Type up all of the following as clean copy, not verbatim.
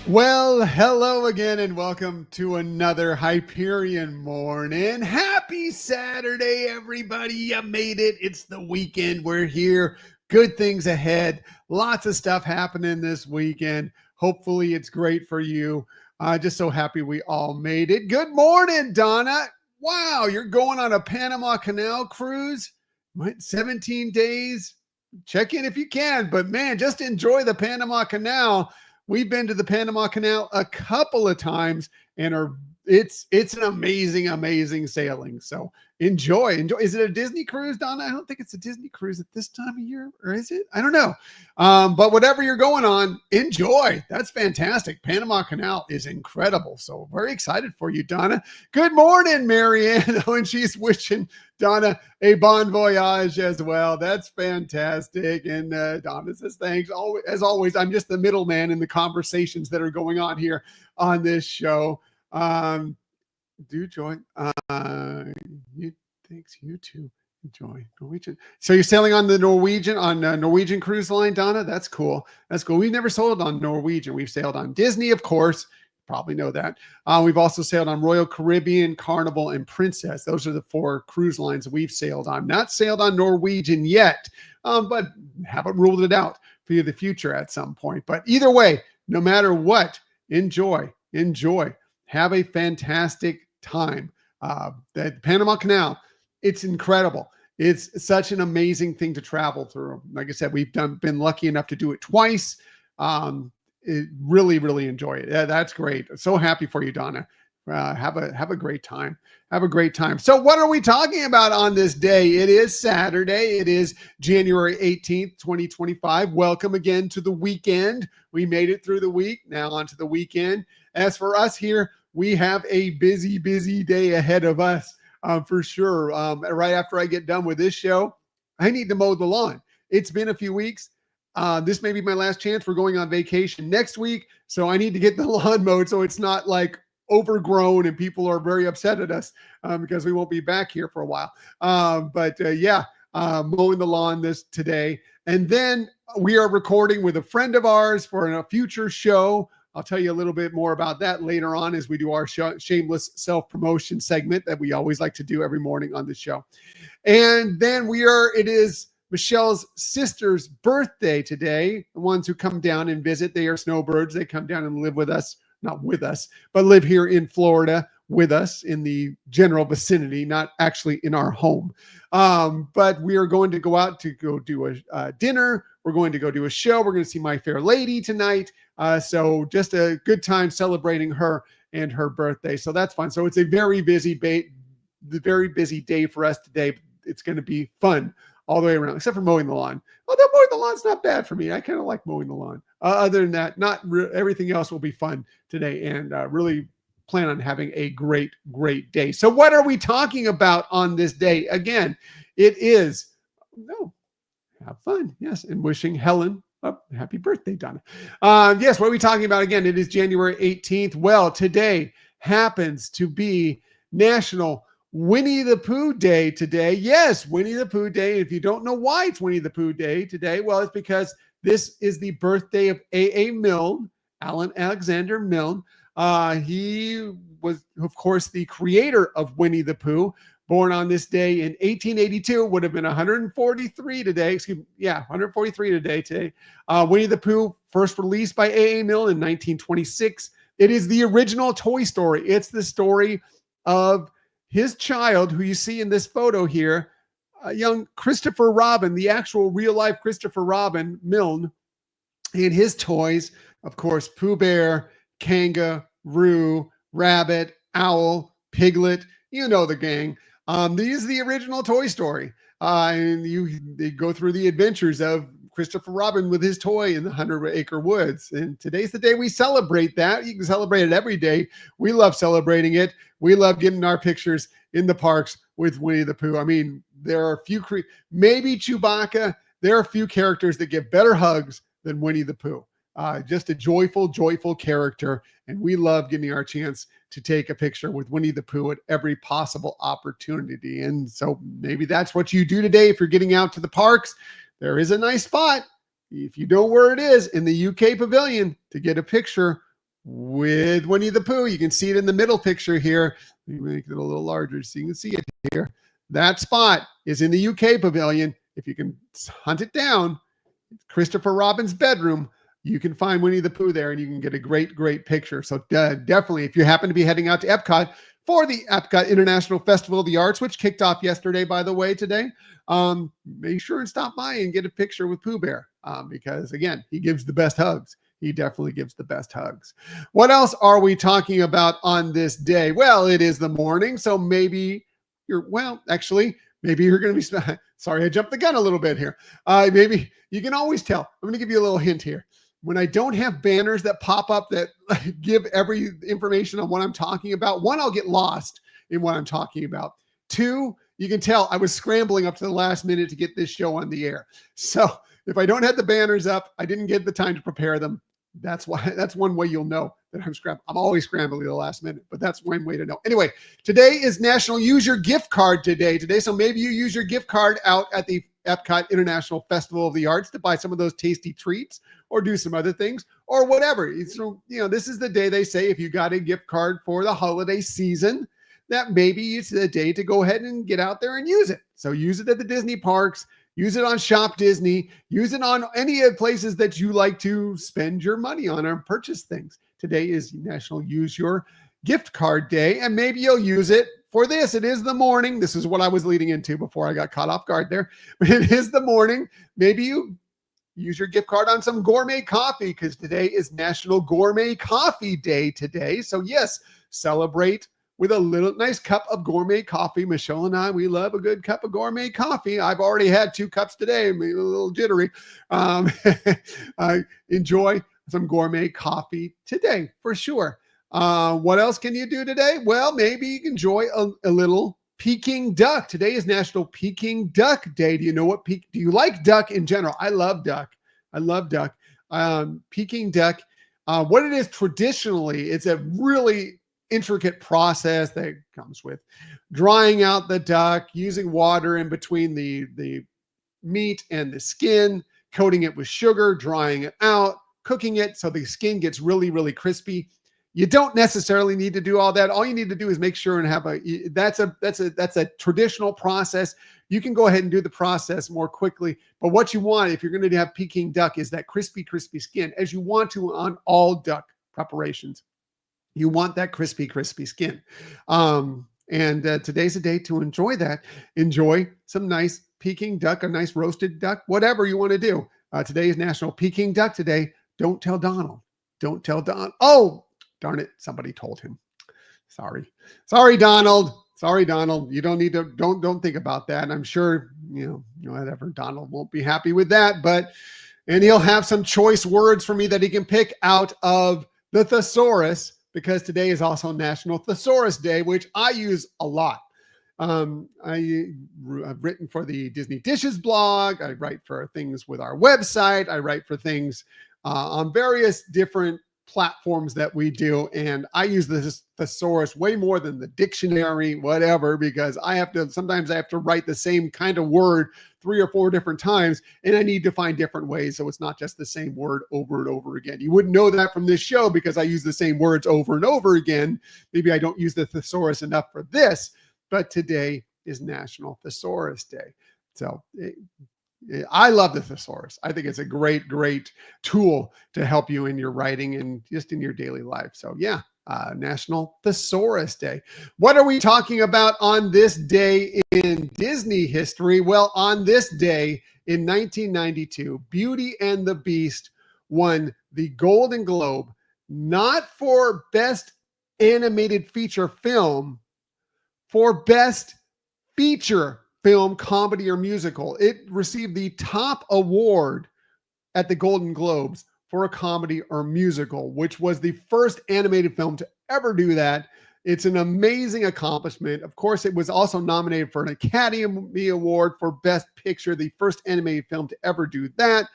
Well, hello again and welcome to another Hyperion morning. Happy Saturday, everybody. You made it. It's the weekend. We're here. Good things ahead. Lots of stuff happening this weekend. Hopefully it's great for you. Just so happy we all made it. Good morning, Donna. Wow, you're going on a Panama Canal cruise? 17 days? Check in if you can, but man, just enjoy the Panama Canal. We've been to the Panama Canal a couple of times and it's an amazing sailing. So enjoy. Is it a Disney cruise, Donna? I don't think it's a Disney cruise at this time of year, or is it? I don't know. But whatever you're going on, enjoy. That's fantastic. Panama Canal is incredible. So very excited for you, Donna. Good morning, Marianne. And she's wishing Donna a bon voyage as well. That's fantastic. And Donna says, thanks. As always, I'm just the middleman in the conversations that are going on here on this show. Do join. Thanks, you too. Enjoy Norwegian. So you're sailing on the Norwegian cruise line, Donna? That's cool. That's cool. We've never sailed on Norwegian. We've sailed on Disney, of course. Probably know that. We've also sailed on Royal Caribbean, Carnival, and Princess. Those are the 4 cruise lines we've sailed on. Not sailed on Norwegian yet, but haven't ruled it out for the future at some point. But either way, no matter what, enjoy. Have a fantastic time. The Panama Canal, it's incredible. It's such an amazing thing to travel through. Like I said, we've been lucky enough to do it twice. Really enjoy it. Yeah, that's great. So happy for you, Donna. Have a great time. Have a great time. So what are we talking about on this day? It is Saturday. It is January 18th, 2025. Welcome again to the weekend. We made it through the week. Now on to the weekend. As for us here, we have a busy day ahead of us for sure. Right after I get done with this show, I need to mow the lawn. It's been a few weeks. This may be my last chance. We're going on vacation next week, so I need to get the lawn mowed so it's not like overgrown and people are very upset at us because we won't be back here for a while. Mowing the lawn today. And then we are recording with a friend of ours for a future show. I'll tell you a little bit more about that later on as we do our shameless self-promotion segment that we always like to do every morning on the show. And then it is Michelle's sister's birthday today. The ones who come down and visit, they are snowbirds. They come down and live with us, not with us, but live here in Florida with us in the general vicinity, not actually in our home. But we are going to go out to go do a dinner. We're going to go do a show. We're going to see My Fair Lady tonight. So just a good time celebrating her and her birthday. So that's fun. So it's a very busy day for us today. It's going to be fun all the way around, except for mowing the lawn. Although mowing the lawn's not bad for me. I kind of like mowing the lawn. Other than that, everything else will be fun today, and really plan on having a great day. So what are we talking about on this day? Again, it is, have fun. Yes. And wishing Helen a happy birthday, Donna. Yes. What are we talking about? Again, it is January 18th. Well, today happens to be National Winnie the Pooh Day today. Yes, Winnie the Pooh Day. If you don't know why it's Winnie the Pooh Day today, well, it's because this is the birthday of A.A. Milne, Alan Alexander Milne. He was, of course, the creator of Winnie the Pooh, born on this day in 1882, would have been 143 today. 143 today. Winnie the Pooh, first released by A.A. Milne in 1926. It is the original Toy Story. It's the story of his child, who you see in this photo here, young Christopher Robin, the actual real-life Christopher Robin Milne, and his toys, of course, Pooh Bear, Kangaroo, Rabbit, Owl, Piglet, you know the gang. These are the original Toy Story. They go through the adventures of Christopher Robin with his toy in the 100-acre woods. And today's the day we celebrate that. You can celebrate it every day. We love celebrating it. We love getting our pictures in the parks with Winnie the Pooh. I mean, there are a few, maybe Chewbacca. There are a few characters that get better hugs than Winnie the Pooh. Just a joyful character. And we love getting our chance to take a picture with Winnie the Pooh at every possible opportunity. And so maybe that's what you do today. If you're getting out to the parks, there is a nice spot, if you know where it is, in the UK Pavilion to get a picture with Winnie the Pooh. You can see it in the middle picture here. Let me make it a little larger so you can see it here. That spot is in the UK pavilion. If you can hunt it down, Christopher Robin's bedroom, you can find Winnie the Pooh there and you can get a great picture. So definitely, if you happen to be heading out to Epcot for the Epcot International Festival of the Arts, which kicked off yesterday, by the way, today, make sure and stop by and get a picture with Pooh Bear because, again, he gives the best hugs. He definitely gives the best hugs. What else are we talking about on this day? Well, it is the morning, so maybe maybe you're going to be, sorry, I jumped the gun a little bit here. Maybe you can always tell. I'm going to give you a little hint here. When I don't have banners that pop up that give every information on what I'm talking about, one, I'll get lost in what I'm talking about. Two, you can tell I was scrambling up to the last minute to get this show on the air. So if I don't have the banners up, I didn't get the time to prepare them. That's one way you'll know that I'm scrambling. I'm always scrambling at the last minute, but that's one way to know. Anyway, today is National Use Your Gift Card Day. So maybe you use your gift card out at the Epcot International Festival of the Arts to buy some of those tasty treats or do some other things or whatever. So, this is the day they say if you got a gift card for the holiday season, that maybe it's the day to go ahead and get out there and use it. So use it at the Disney parks. Use it on Shop Disney. Use it on any of the places that you like to spend your money on or purchase things. Today is National Use Your Gift Card Day, and maybe you'll use it for this. It is the morning. This is what I was leading into before I got caught off guard there. It is the morning. Maybe you use your gift card on some gourmet coffee because today is National Gourmet Coffee Day today. So yes, celebrate with a little nice cup of gourmet coffee. Michelle and I, we love a good cup of gourmet coffee. I've already had 2 cups today. I'm a little jittery. I enjoy some gourmet coffee today for sure. What else can you do today? Well, maybe you can enjoy a little Peking duck. Today is National Peking Duck Day. Do you know what do you like duck in general? I love duck. Peking duck. What it is traditionally, it's a really intricate process that comes with drying out the duck, using water in between the meat and the skin, coating it with sugar, drying it out, cooking it so the skin gets really crispy. You don't necessarily need to do all that. All you need to do is make sure and have that's a traditional process. You can go ahead and do the process more quickly. But what you want, if you're going to have Peking duck, is that crispy skin, as you want to on all duck preparations. You want that crispy skin. Today's a day to enjoy that. Enjoy some nice Peking duck, a nice roasted duck, whatever you want to do. Today is National Peking Duck Day. Don't tell Donald. Don't tell Don. Oh, darn it. Somebody told him. Sorry, Donald. Sorry, Donald. You don't need to, don't think about that. I'm sure, whatever. Donald won't be happy with that, and he'll have some choice words for me that he can pick out of the thesaurus, because today is also National Thesaurus Day, which I use a lot. I've written for the Disney Dishes blog. I write for things with our website. I write for things on various different platforms that we do. And I use this thesaurus way more than the dictionary, whatever, because sometimes I have to write the same kind of word 3 or 4 different times, and I need to find different ways. So it's not just the same word over and over again. You wouldn't know that from this show because I use the same words over and over again. Maybe I don't use the thesaurus enough for this, but today is National Thesaurus Day. So I love the thesaurus. I think it's a great tool to help you in your writing and just in your daily life. So yeah, National Thesaurus Day. What are we talking about on this day in Disney history? Well, on this day in 1992, Beauty and the Beast won the Golden Globe, not for Best Animated Feature Film, for Best Feature Film, Comedy, or Musical. It received the top award at the Golden Globes for a comedy or musical, which was the first animated film to ever do that. It's an amazing accomplishment. Of course, it was also nominated for an Academy Award for Best Picture, the first animated film to ever do that.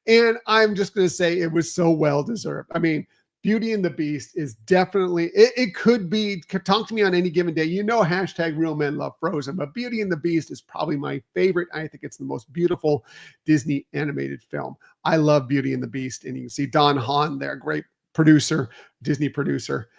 And I'm just going to say it was so well deserved. I mean, Beauty and the Beast is definitely, it could be, talk to me on any given day. Hashtag Real Men Love Frozen, but Beauty and the Beast is probably my favorite. I think it's the most beautiful Disney animated film. I love Beauty and the Beast, and you can see Don Hahn there. Great producer, Disney producer,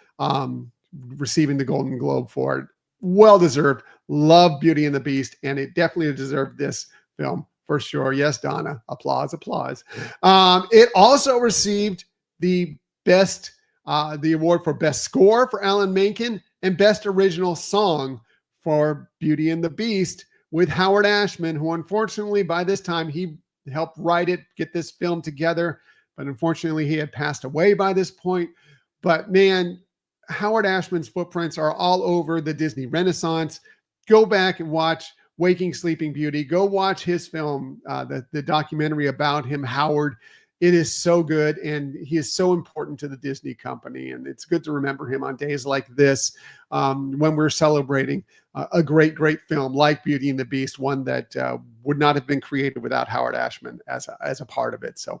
receiving the Golden Globe for it. Well deserved. Love Beauty and the Beast, and it definitely deserved this film for sure. Yes, Donna. Applause, applause. It also received the the award for best score for Alan Menken and best original song for Beauty and the Beast with Howard Ashman, who unfortunately by this time he helped write it, get this film together, but unfortunately he had passed away by this point. But man, Howard Ashman's footprints are all over the Disney Renaissance. Go back and watch Waking Sleeping Beauty. Go watch his film, the documentary about him, Howard. It is so good, and he is so important to the Disney company, and it's good to remember him on days like this when we're celebrating a great, great film like Beauty and the Beast, one that would not have been created without Howard Ashman as a part of it. So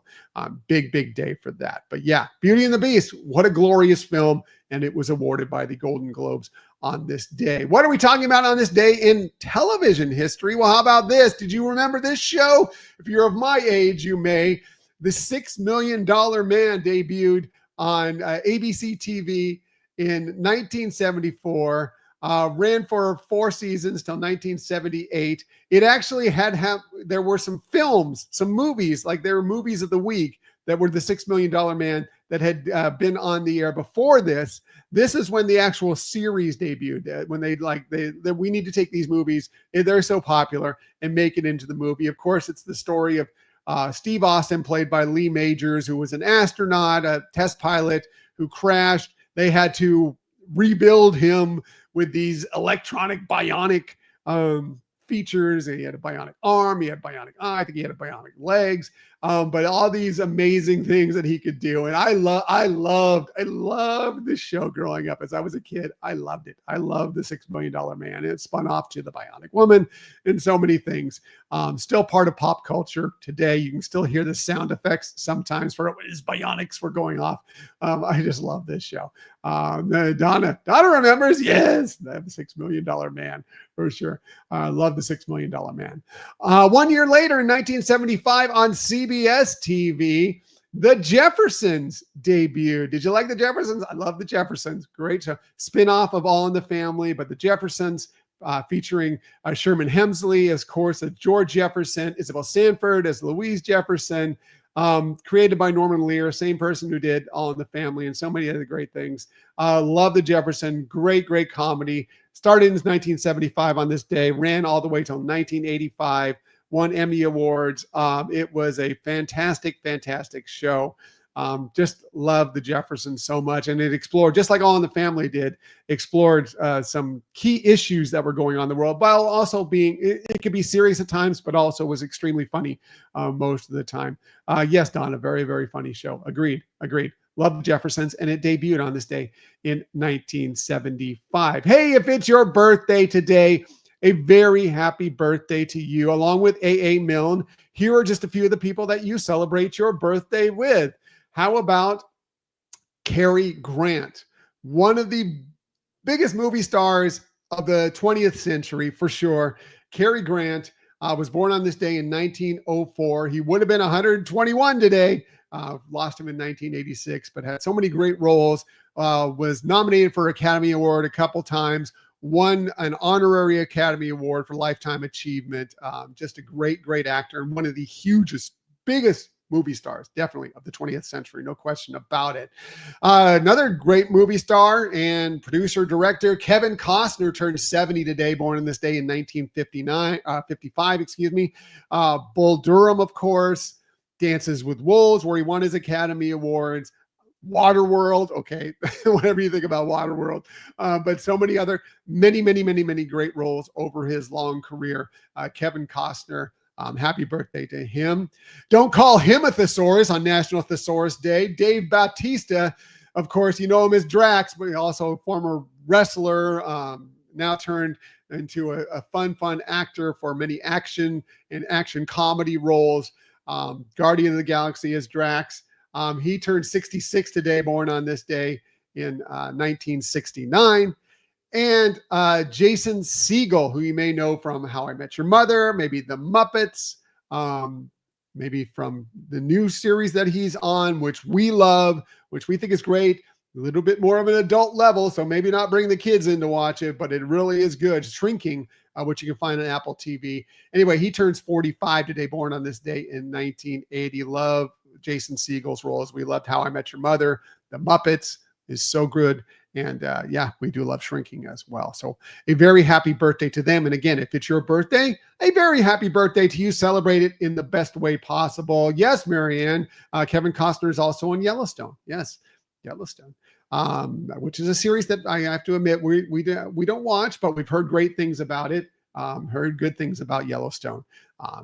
big, big day for that. But yeah, Beauty and the Beast, what a glorious film, and it was awarded by the Golden Globes on this day. What are we talking about on this day in television history? Well, how about this? Did you remember this show? If you're of my age, you may. The $6 Million Man debuted on ABC TV in 1974, ran for 4 seasons till 1978. It actually there were some films, some movies, like there were movies of the week that were the $6 Million Man that had been on the air before this. This is when the actual series debuted, when we need to take these movies, they're so popular, and make it into the movie. Of course, it's the story of Steve Austin, played by Lee Majors, who was an astronaut, a test pilot who crashed. They had to rebuild him with these electronic bionic features. And he had a bionic arm, he had bionic eye, I think he had a bionic legs, but all these amazing things that he could do. And I loved this show growing up. As I was a kid, I loved it. I loved the $6 Million Man. It spun off to the Bionic Woman and so many things. Still part of pop culture today. You can still hear the sound effects sometimes for his bionics were going off. I just love this show. Donna remembers. Yes, the $6 Million Man for sure. Love the $6 Million Man. 1 year later in 1975 on CBS TV, The Jeffersons debuted. Did you like The Jeffersons? I love The Jeffersons. Great show. Spin-off of All in the Family, but The Jeffersons featuring Sherman Hemsley, of course, as George Jefferson, Isabel Sanford as Louise Jefferson, created by Norman Lear, same person who did All in the Family and so many other great things. Love The Jefferson. Great, great comedy. Started in 1975 on this day, ran all the way till 1985, won Emmy Awards. It was a fantastic, fantastic show. Just love The Jeffersons so much. And it explored, just like All in the Family did, explored some key issues that were going on in the world, while also being, it could be serious at times, but also was extremely funny most of the time. Yes, Donna, very, very funny show. Agreed. Love The Jeffersons, and it debuted on this day in 1975. Hey, if it's your birthday today, a very happy birthday to you, along with A.A. Milne. Here are just a few of the people that you celebrate your birthday with. How about Cary Grant, one of the biggest movie stars of the 20th century for sure. Cary Grant was born on this day in 1904. He would have been 121 today. Lost him in 1986, but had so many great roles. Was nominated for Academy Award a couple times. Won an honorary Academy Award for Lifetime Achievement. Just a great, great actor, and one of the hugest, biggest movie stars, definitely, of the 20th century. No question about it. Another great movie star and producer, director, Kevin Costner, turned 70 today, born on this day in 1955, excuse me. Bull Durham, of course. Dances with Wolves, where he won his Academy Awards. Waterworld, okay, whatever you think about Waterworld, but so many other, many great roles over his long career. Kevin Costner, happy birthday to him. Don't call him a thesaurus on National Thesaurus Day. Dave Bautista, of course, you know him as Drax, but also a former wrestler, now turned into a fun actor for many action and action comedy roles. Guardian of the Galaxy as Drax. He turned 66 today, born on this day in 1969. And Jason Segel, who you may know from How I Met Your Mother, maybe The Muppets, maybe from the new series that he's on, which we love, which we think is great. A little bit more of an adult level, so maybe not bring the kids in to watch it, but it really is good. Shrinking, which you can find on Apple TV. Anyway, he turns 45 today, born on this day in 1980. Love Jason Segel's roles. We loved How I Met Your Mother. The Muppets is so good. And yeah, we do love Shrinking as well. So a very happy birthday to them. And again, if it's your birthday, a very happy birthday to you. Celebrate it in the best way possible. Yes, Marianne. Kevin Costner is also on Yellowstone. Yes, Yellowstone. Which is a series that I have to admit we don't watch, but we've heard great things about it. Heard good things about Yellowstone.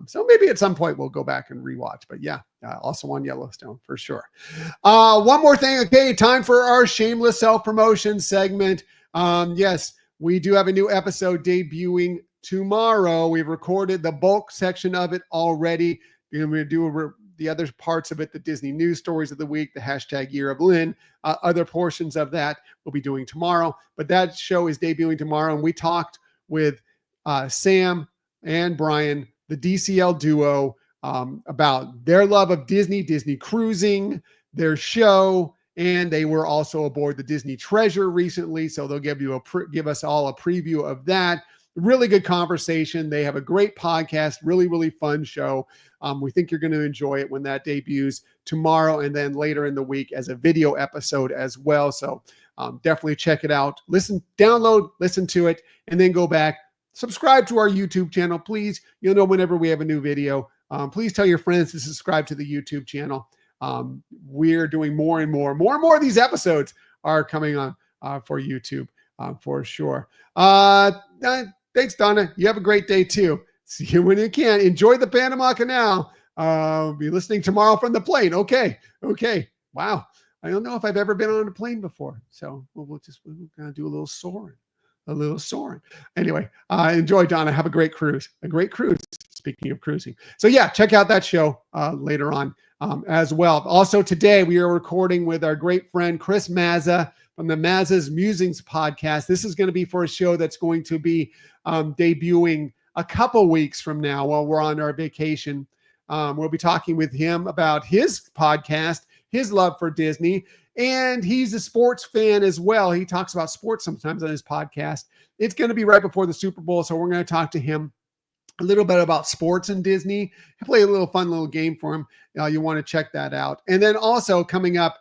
So maybe at some point we'll go back and rewatch. But yeah, also on Yellowstone for sure. One more thing. Okay, time for our shameless self-promotion segment. Yes, we do have a new episode debuting tomorrow. We've recorded the bulk section of it already. We're going to do the other parts of it, the Disney news stories of the week, the hashtag Year of Lynn, other portions of that we'll be doing tomorrow. But that show is debuting tomorrow. And we talked with Sam and Brian, the DCL duo, about their love of Disney cruising, their show, and they were also aboard the Disney Treasure recently. So they'll give us all a preview of that. Really good conversation. They have a great podcast, really, really fun show. We think you're going to enjoy it when that debuts tomorrow and then later in the week as a video episode as well. So definitely check it out. Download, listen to it, and then go back. Subscribe to our YouTube channel, please. You'll know whenever we have a new video. Please tell your friends to subscribe to the YouTube channel. We're doing more and more of these episodes are coming on for YouTube for sure. Thanks, Donna. You have a great day too. See you when you can. Enjoy the Panama Canal. Be listening tomorrow from the plane. Okay. Wow. I don't know if I've ever been on a plane before. So we're going to do a little soaring. Anyway, enjoy, Donna. Have a great cruise. Speaking of cruising. So yeah, check out that show later on as well. Also today, we are recording with our great friend, Chris Mazza from the Mazza's Musings podcast. This is going to be for a show that's going to be debuting a couple weeks from now while we're on our vacation. We'll be talking with him about his podcast, his love for Disney, and he's a sports fan as well. He talks about sports sometimes on his podcast. It's going to be right before the Super Bowl, so we're going to talk to him a little bit about sports and Disney. I play a little fun little game for him. You want to check that out. And then also coming up,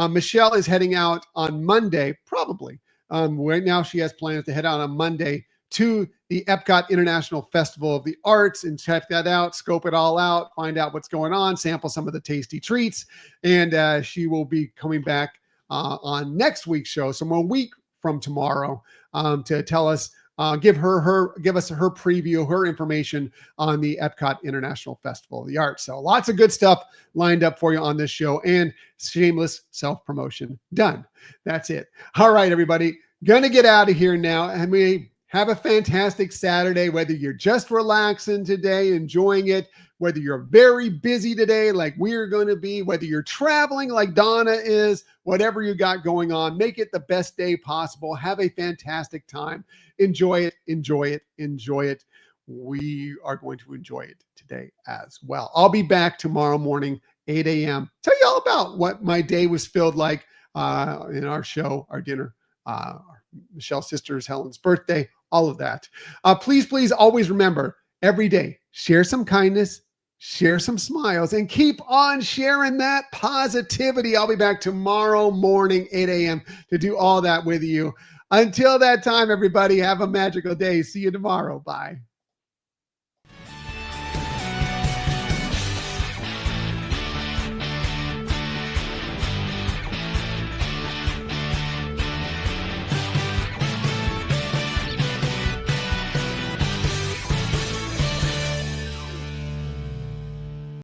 Michelle is heading out on Monday, probably. Right now she has plans to head out on Monday to the Epcot International Festival of the Arts and check that out, scope it all out, find out what's going on, sample some of the tasty treats. And she will be coming back on next week's show, so 1 week from tomorrow, to tell us, give us her preview, her information on the Epcot International Festival of the Arts. So lots of good stuff lined up for you on this show, and shameless self-promotion done. That's it. All right, everybody, gonna get out of here now, and we have a fantastic Saturday, whether you're just relaxing today, enjoying it, whether you're very busy today like we're going to be, whether you're traveling like Donna is, whatever you got going on, make it the best day possible. Have a fantastic time. Enjoy it. We are going to enjoy it today as well. I'll be back tomorrow morning, 8 a.m. Tell you all about what my day was filled like in our show, our dinner, Michelle's sister's Helen's birthday, all of that. Please always remember, every day, share some kindness, share some smiles, and keep on sharing that positivity. I'll be back tomorrow morning, 8 a.m. to do all that with you. Until that time, everybody, have a magical day. See you tomorrow. Bye.